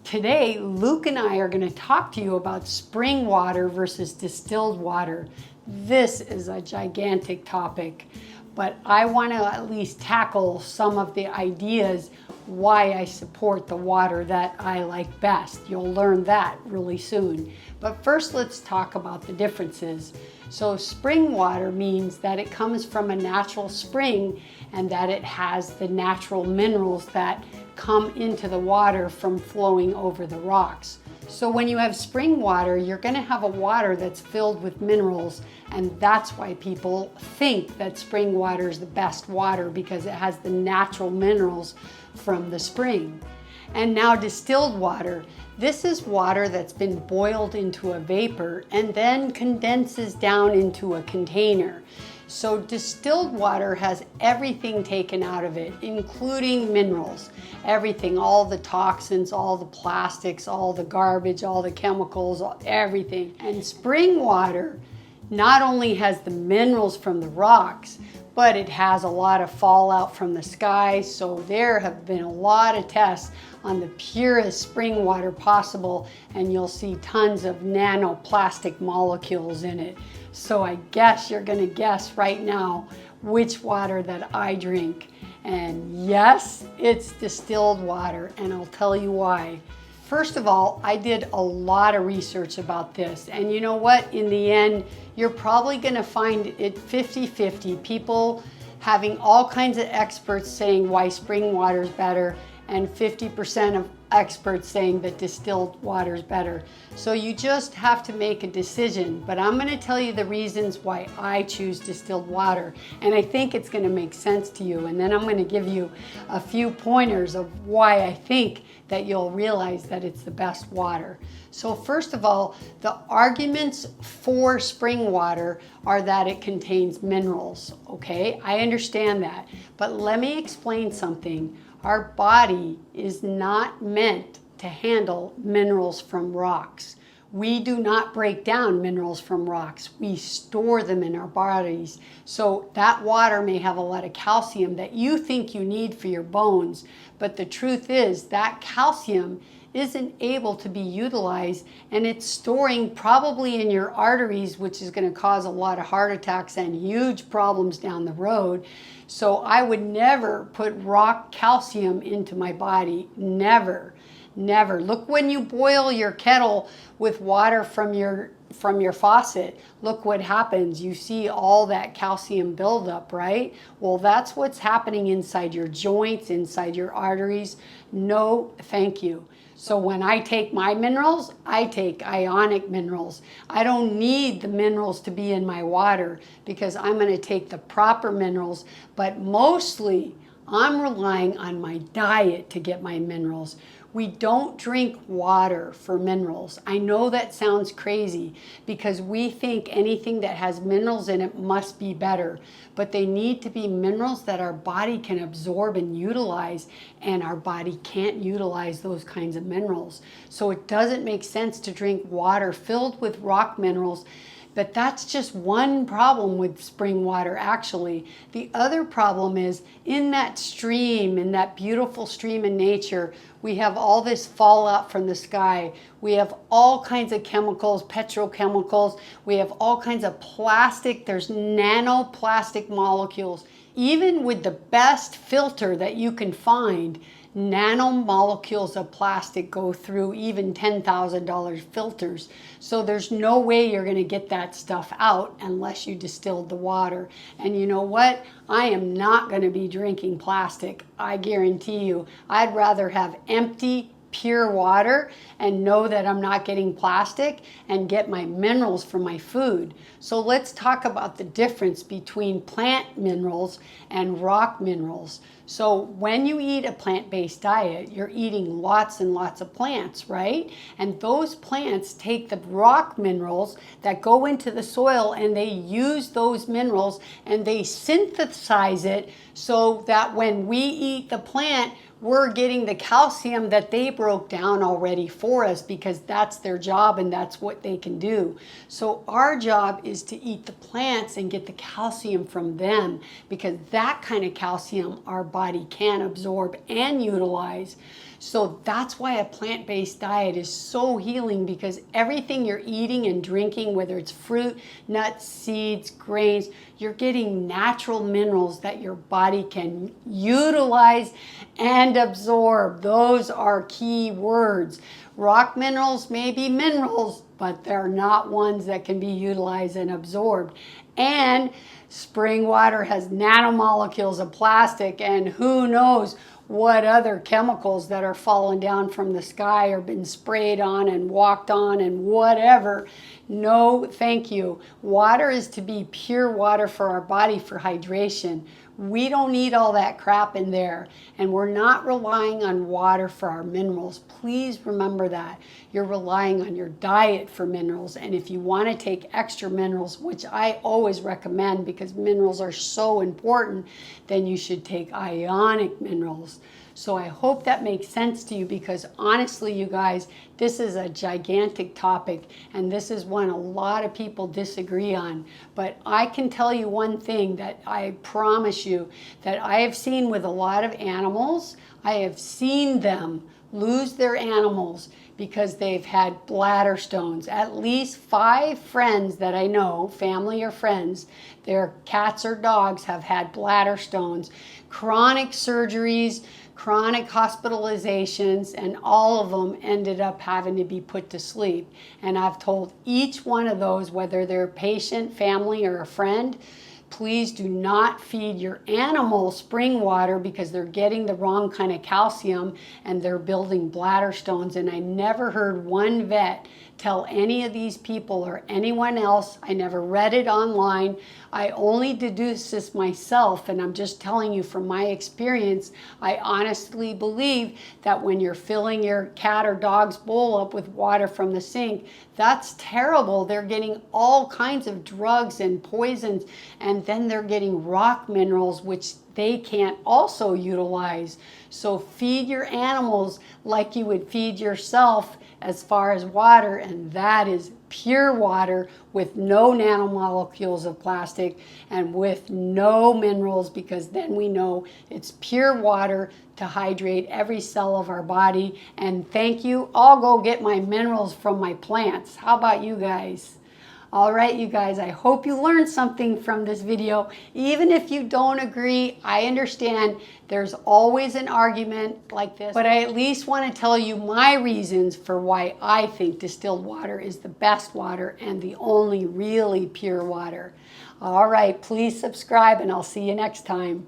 Today, Luke and I are going to talk to you about spring water versus distilled water. This is a gigantic topic, but I want to at least tackle some of the ideas why I support the water that I like best. You'll learn that really soon. But first, let's talk about the differences. So spring water means that it comes from a natural spring and that it has the natural minerals that come into the water from flowing over the rocks. So when you have spring water, you're going to have a water that's filled with minerals, and that's why people think that spring water is the best water, because it has the natural minerals from the spring. And now distilled water. This is water that's been boiled into a vapor and then condenses down into a container. So distilled water has everything taken out of it, including minerals. Everything, all the toxins, all the plastics, all the garbage, all the chemicals, everything. And spring water not only has the minerals from the rocks, but it has a lot of fallout from the sky. So there have been a lot of tests on the purest spring water possible, and you'll see tons of nanoplastic molecules in it. So I guess you're gonna guess right now which water that I drink. And yes, it's distilled water, and I'll tell you why. First of all, I did a lot of research about this, and you know what? In the end, you're probably gonna find it 50-50. People having all kinds of experts saying why spring water is better, and 50% of experts saying that distilled water is better. So you just have to make a decision. But I'm going to tell you the reasons why I choose distilled water, and I think it's going to make sense to you. And then I'm going to give you a few pointers of why I think that you'll realize that it's the best water. So first of all, the arguments for spring water are that it contains minerals. Okay, I understand that, but let me explain something. Our body is not meant to handle minerals from rocks. We do not break down minerals from rocks. We store them in our bodies. So that water may have a lot of calcium that you think you need for your bones, but the truth is that calcium isn't able to be utilized, and it's storing probably in your arteries, which is going to cause a lot of heart attacks and huge problems down the road. So I would never put rock calcium into my body. Never, never. Look, when you boil your kettle with water from your faucet, look what happens. You see all that calcium buildup, right? Well, that's what's happening inside your joints, inside your arteries. No, thank you. So when I take my minerals, I take ionic minerals. I don't need the minerals to be in my water because I'm going to take the proper minerals, but mostly I'm relying on my diet to get my minerals. We don't drink water for minerals. I know that sounds crazy because we think anything that has minerals in it must be better, but they need to be minerals that our body can absorb and utilize, and our body can't utilize those kinds of minerals. So it doesn't make sense to drink water filled with rock minerals. But that's just one problem with spring water, actually. The other problem is in that stream, in that beautiful stream in nature, we have all this fallout from the sky. We have all kinds of chemicals, petrochemicals. We have all kinds of plastic. There's nanoplastic molecules. Even with the best filter that you can find, nanomolecules of plastic go through even $10,000 filters. So there's no way you're going to get that stuff out unless you distilled the water. And you know what? I am not going to be drinking plastic. I guarantee you. I'd rather have empty, pure water and know that I'm not getting plastic and get my minerals from my food. So let's talk about the difference between plant minerals and rock minerals. So when you eat a plant-based diet, you're eating lots and lots of plants, right? And those plants take the rock minerals that go into the soil and they use those minerals and they synthesize it so that when we eat the plant, we're getting the calcium that they broke down already for us because that's their job and that's what they can do. So our job is to eat the plants and get the calcium from them because that kind of calcium our body can absorb and utilize. So that's why a plant-based diet is so healing, because everything you're eating and drinking, whether it's fruit, nuts, seeds, grains, you're getting natural minerals that your body can utilize and absorb. Those are key words. Rock minerals may be minerals, but they're not ones that can be utilized and absorbed. And spring water has nanomolecules of plastic, and who knows what other chemicals that are falling down from the sky or been sprayed on and walked on and whatever. No, thank you. Water is to be pure water for our body for hydration. We don't need all that crap in there, and we're not relying on water for our minerals. Please remember that. You're relying on your diet for minerals, and if you want to take extra minerals, which I always recommend because minerals are so important, then you should take ionic minerals. So I hope that makes sense to you, because honestly, you guys, this is a gigantic topic, and this is one a lot of people disagree on. But I can tell you one thing that I promise you that I have seen with a lot of animals. I have seen them lose their animals because they've had bladder stones. At least 5 friends that I know, family or friends, their cats or dogs have had bladder stones, chronic surgeries, chronic hospitalizations, and all of them ended up having to be put to sleep. And I've told each one of those, whether they're a patient, family, or a friend, please do not feed your animal spring water because they're getting the wrong kind of calcium and they're building bladder stones. And I never heard one vet tell any of these people or anyone else. I never read it online. I only deduce this myself, and I'm just telling you from my experience. I honestly believe that when you're filling your cat or dog's bowl up with water from the sink, that's terrible. They're getting all kinds of drugs and poisons, and then they're getting rock minerals, which they can't also utilize. So feed your animals like you would feed yourself as far as water, and that is pure water with no nanomolecules of plastic and with no minerals, because then we know it's pure water to hydrate every cell of our body. And thank you. I'll go get my minerals from my plants. How about you guys? All right, you guys, I hope you learned something from this video. Even if you don't agree, I understand there's always an argument like this, but I at least want to tell you my reasons for why I think distilled water is the best water and the only really pure water. All right, please subscribe, and I'll see you next time.